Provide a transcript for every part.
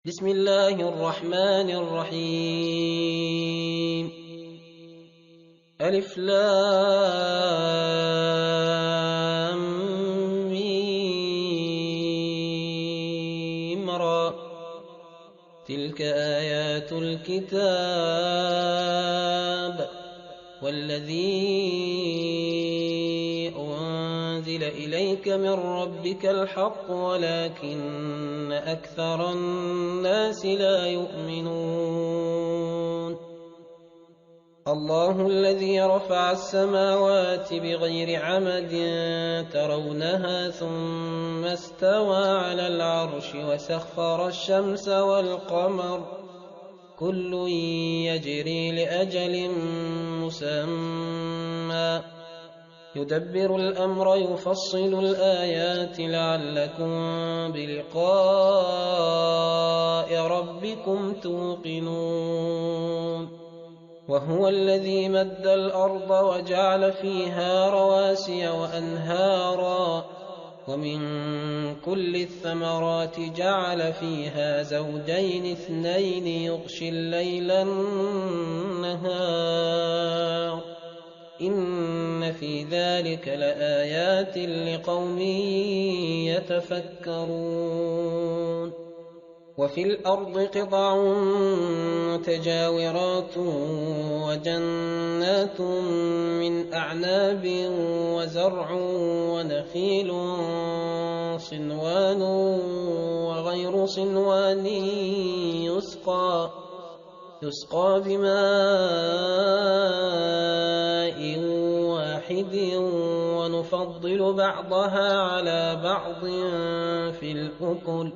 بسم الله الرحمن الرحيم ألف لام ميم را تلك آيات الكتاب والذي أنزل إليك من ربك الحق ولكن أكثر الناس لا يؤمنون الله الذي رفع السماوات بغير عمد ترونها ثم استوى على العرش وسخر الشمس والقمر كل يجري لأجل مسمى يدبر الأمر يفصل الآيات لعلكم بلقاء ربكم توقنون وهو الذي مد الأرض وجعل فيها رواسي وأنهارا ومن كل الثمرات جعل فيها زوجين اثنين يغشي الليل النهار إن في ذلك لآيات لقوم يتفكرون وفي الأرض قطع متجاورات وجنات من أعناب وزرع ونخيل صنوان وغير صنوان يسقى بماء واحد ونفضل بعضها على بعض في الأكل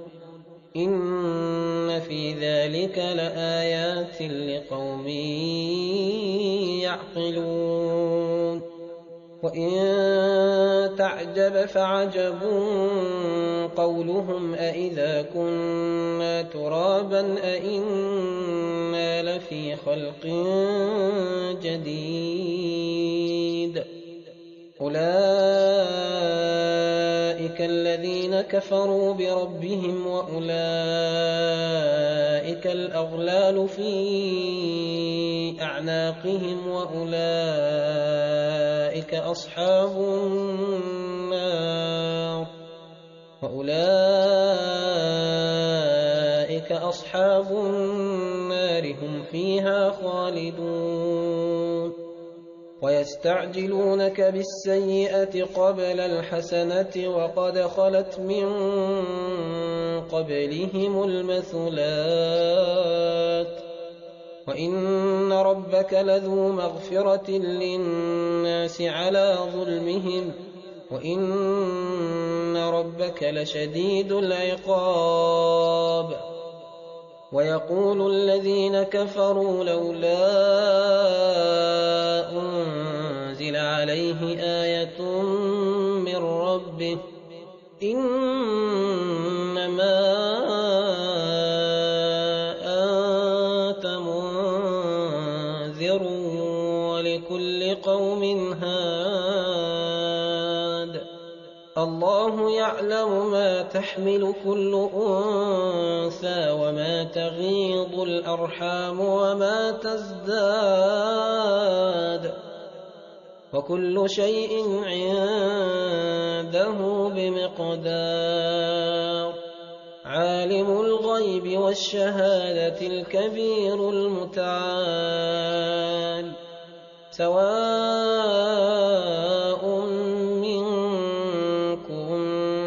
إن في ذلك لآيات لقوم يعقلون وإن تعجب فعجب قولهم أإذا كنا ترابا أإنا لفي خلق جديد أولئك الذين كفروا بربهم وأولئك الأغلال في أعناقهم وأولئك أصحاب النار هم فيها خالدون ويستعجلونك بالسيئة قبل الحسنة وقد خلت من قبلهم المثلات وإن ربك لذو مغفرة للناس على ظلمهم وإن ربك لشديد العقاب ويقول الذين كفروا لولا أنزل عليه آية من ربه إنما أنت منذر ولكل قوم هاد الله يعلم ما تحمل كل أنثى وما تغيض الأرحام وما تزداد وكل شيء عنده بمقدار عالم الغيب والشهادة الكبير المتعال سواء منكم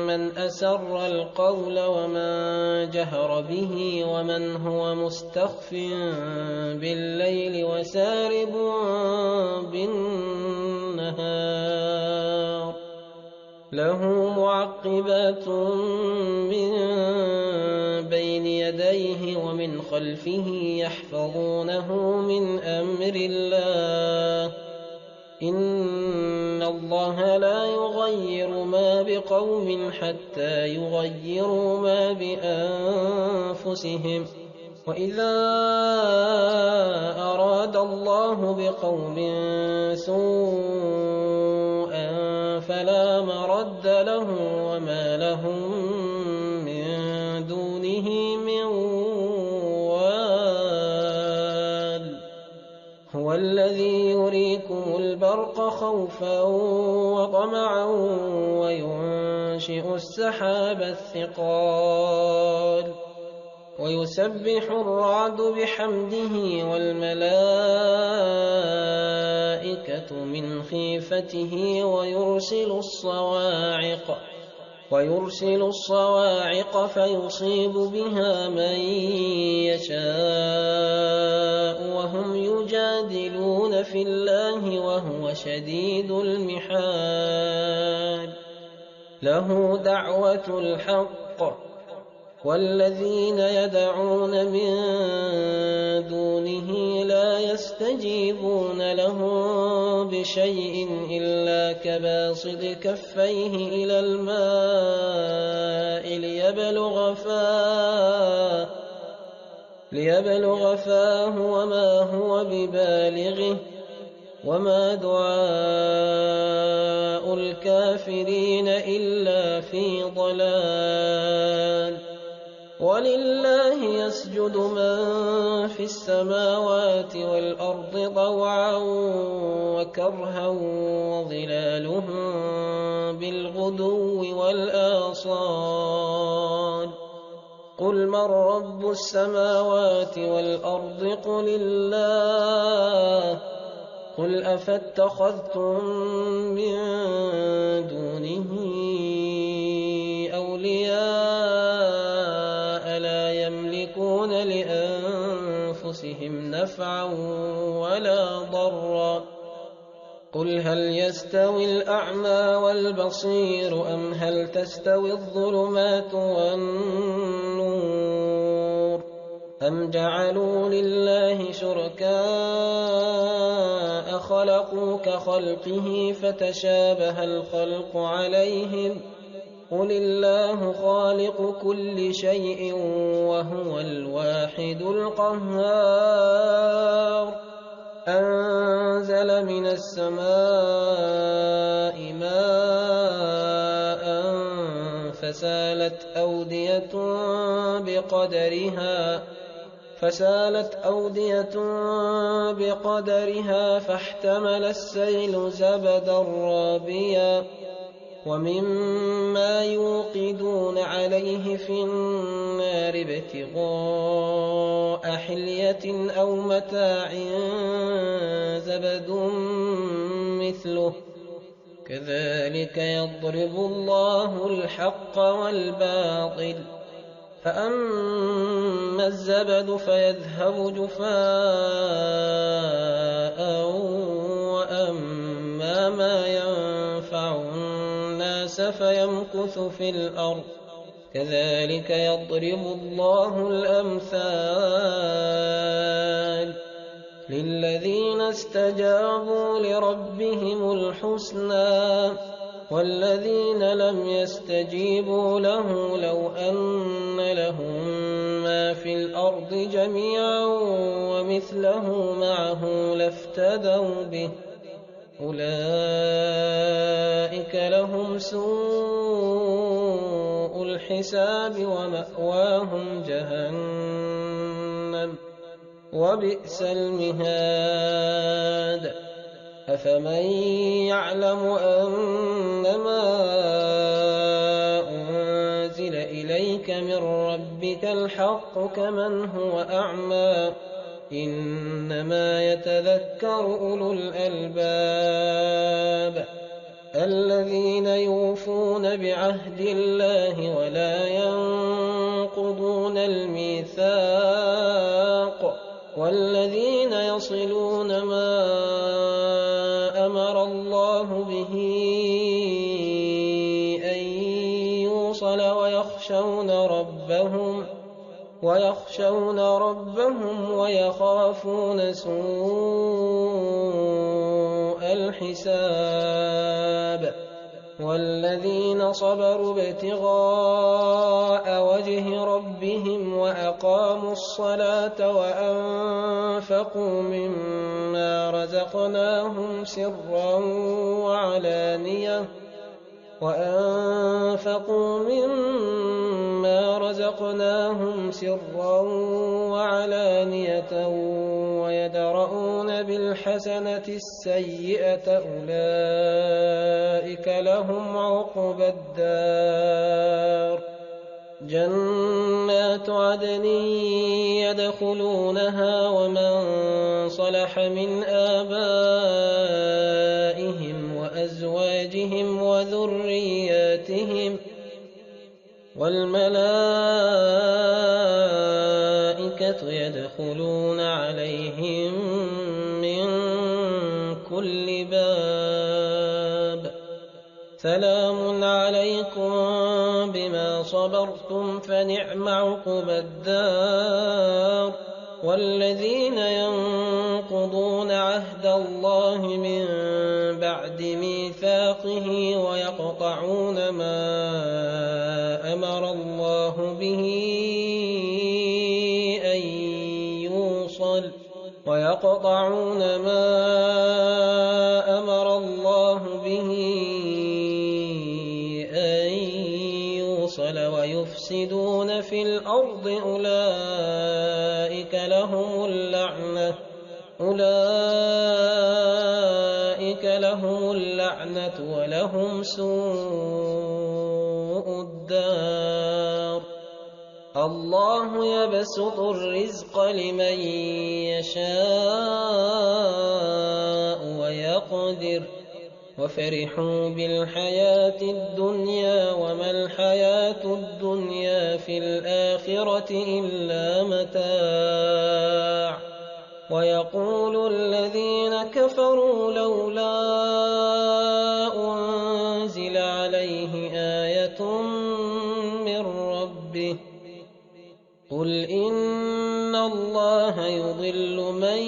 من أسر القول ومن جهر به ومن هو مستخف بالليل وسارب بالنهار له معقبات من بين يديه ومن خلفه يحفظونه من أمر الله إن الله لا يغير ما بقوم حتى يغيروا ما بأنفسهم وإذا أراد الله بقوم سوءا فلا مرد له وما لهم من دونه من البرق خوفا وطمعا وينشئ السحاب الثقال ويسبح الرعد بحمده والملائكة من خيفته ويرسل الصواعق فيصيب بها من يشاء وهم يجادلون في الله وهو شديد المحال له دعوة الحق والذين يدعون من دونه لا يستجيبون لهم بشيء إلا كباسط كفيه إلى الماء ليبلغ فاه وما هو ببالغه وما دعاء الكافرين إلا في ضلال ولله يسجد من في السماوات والأرض طوعا وكرها وظلالهم بالغدو والآصال قل من رب السماوات والأرض قل الله قل أفاتخذتم من دونه أولياء لا يملكون لأنفسهم نفعا ولا ضرا قل هل يستوي الأعمى والبصير أم هل تستوي الظلمات والنور أم جعلوا لله شركاء خلقوا كخلقه فتشابه الخلق عليهم قل الله خالق كل شيء وهو الواحد القهار أنزل من السماء ماء فسالت أودية بقدرها فاحتمل السيل زبدا رابيا ومما يوقدون عليه في النار ابتغاء حلية أو متاع زبد مثله كذلك يضرب الله الحق والباطل فأما الزبد فيذهب جفاء وأما ما ينفع الناس فيمكث في الأرض كذلك يضرب الله الأمثال للذين استجابوا لربهم الحسنى والذين لم يستجيبوا له لو أن لهم ما في الأرض جميعا ومثله معه لافتدوا به أولئك لهم سوء الحساب ومأواهم جهنم وبئس المهاد أفمن يعلم أنما أنزل إليك من ربك الحق كمن هو أعمى إنما يتذكر أولو الألباب الذين يوفون بعهد الله ولا ينقضون الميثاق والذين يصلون ما أمر الله به أن يوصل ويخشون ربهم ويخافون سوء الحساب والذين صبروا ابتغاء وجه ربهم وأقاموا الصلاة وأنفقوا مما ورزقناهم سرا وعلانية ويدرؤون بالحسنة السيئة أولئك لهم عقبى الدار جنات عدن يدخلونها ومن صلح من آبائهم وأزواجهم وذرياتهم والملائكة يدخلون عليهم من كل باب سلام عليكم بما صبرتم فنعم عقبى الدار والذين ينقضون عهد الله من بعد ميثاقه ويقطعون ما أمر الله به أن يوصل ويفسدون في الأرض أولئك لهم اللعنة ولهم سوء الدار الله يبسط الرزق لمن يشاء ويقدر وفرحوا بالحياة الدنيا وما الحياة الدنيا في الآخرة إلا متاع ويقول الذين كفروا لولا أنزل عليه آية من ربه قل إن الله يضل من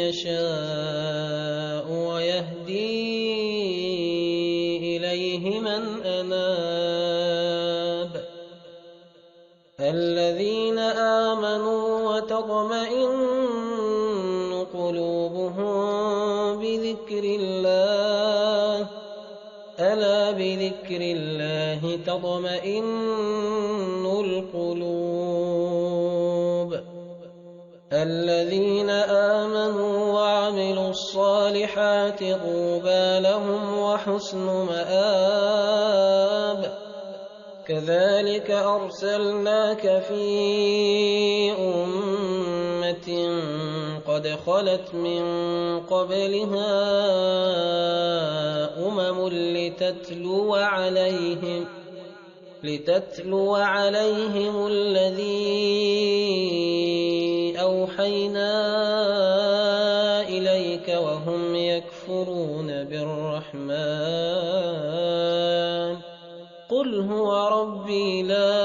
يشاء ويهدي إليه من أناب الذين آمنوا وتطمئن قلوبهم بذكر الله ألا بذكر الله تطمئن القلوب الذين آمنوا وعملوا الصالحات طوبى لهم وحسن مآب كذلك أرسلناك في أمة قد خلت من قبلها أمم لتتلو عليهم الذي أوحينا إليك وهم يكفرون بالرحمن قل هو ربي لا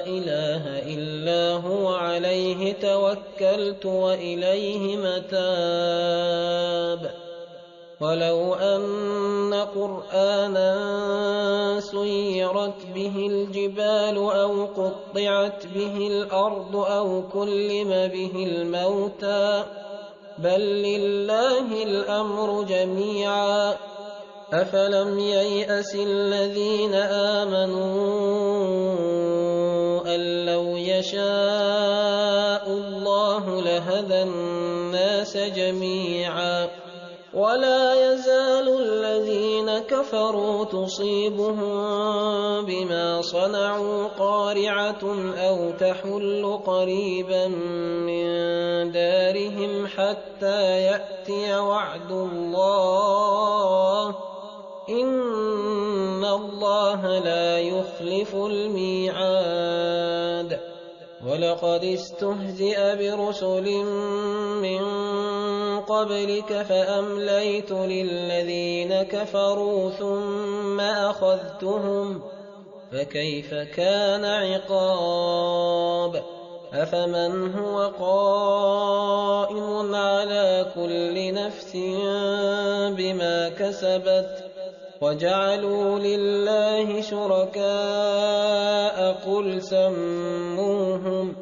إله إلا هو عليه توكلت وإليه متاب ولو أن قرآنا سيرت به الجبال أو قطعت به الأرض أو كلم به الموتى بل لله الأمر جميعا أفلم ييأس الذين آمنوا أن لو يشاء الله لهدى الناس جميعا ولا يزال الذين كفروا تصيبهم بما صنعوا قارعة أو تحل قريبا من دارهم حتى يأتي وعد الله إن الله لا يخلف الميعاد ولقد استهزئ برسل من قبلك فأمليت للذين كفروا ثم أخذتهم فكيف كان عقاب أفمن هو قائم على كل نفس بما كسبت وجعلوا لله شركاء قل سموهم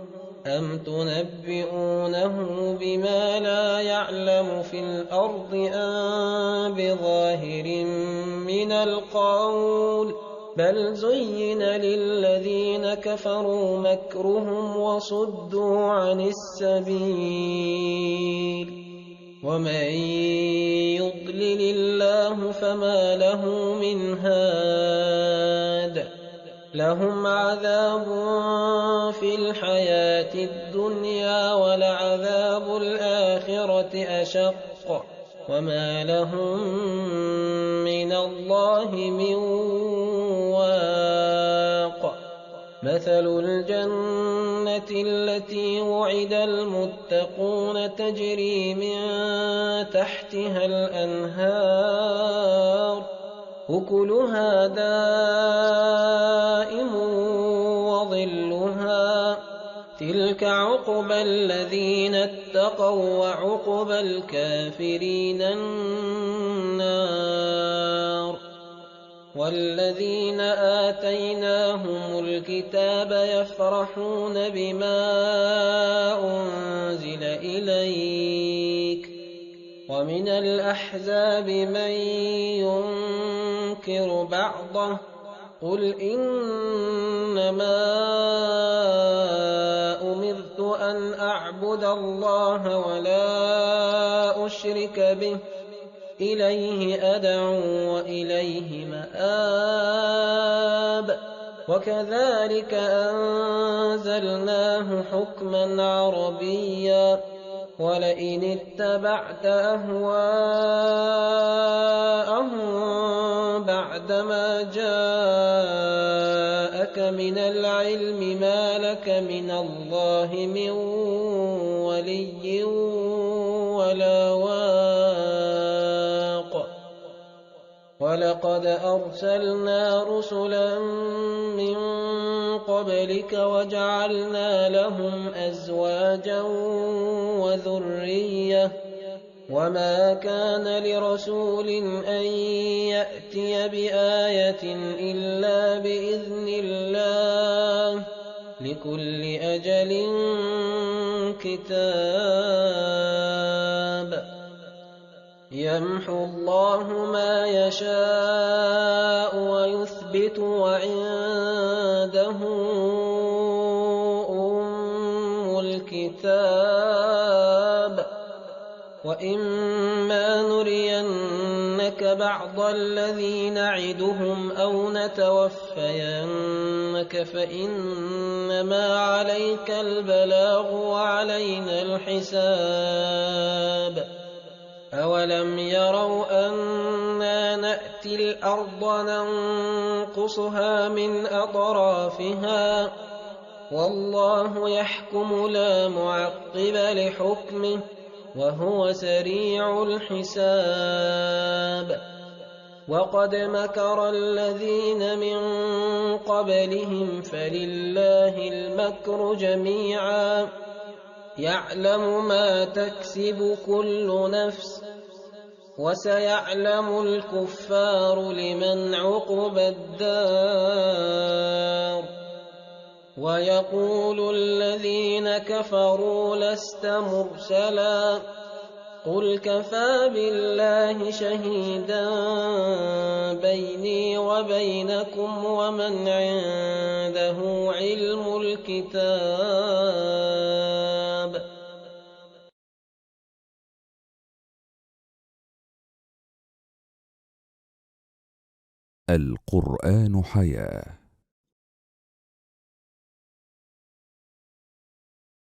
أم تنبئونه بما لا يعلم في الأرض أم بظاهر من القول بل زين للذين كفروا مكرهم وصدوا عن السبيل ومن يضلل الله فما له من هاد لهم عذاب في الحياة الدنيا ولعذاب الآخرة أشق وما لهم من الله من واق مثل الجنة التي وعد المتقون تجري من تحتها الأنهار أكلها دائم وظلها تلك عقبى الذين اتقوا وعقبى الكافرين النار والذين آتيناهم الكتاب يفرحون بما أنزل إليك ومن الأحزاب من ينكر بعضه قل إنما أمرت أن أعبد الله ولا أشرك به إليه أدعو وإليه مآب وكذلك أنزلناه حكما عربيا ولئن اتبعت أهواءهم بعدما جاءك من العلم ما لك من الله من ولي ولا واق ولقد أرسلنا رسلا من قبلك وجعلنا لهم أزواجا وذرية وما كان لرسول أن يأتي بآية إلا بإذن الله لكل أجل كتاب يمحو الله ما يشاء ويثبت وعنده أم الكتاب وإما نرينك بعض الذي نعدهم أو نتوفينك فإنما عليك البلاغ وعلينا الحساب أولم يروا أنا نأتي الأرض ننقصها من أطرافها والله يحكم لا معقب لحكمه وهو سريع الحساب وقد مكر الذين من قبلهم فلله المكر جميعا يعلم ما تكسب كل نفس وسيعلم الكفار لمن عقبى الدار ويقول الذين كفروا لست مرسلا قل كفى بالله شهيدا بيني وبينكم ومن عنده علم الكتاب القرآن حياة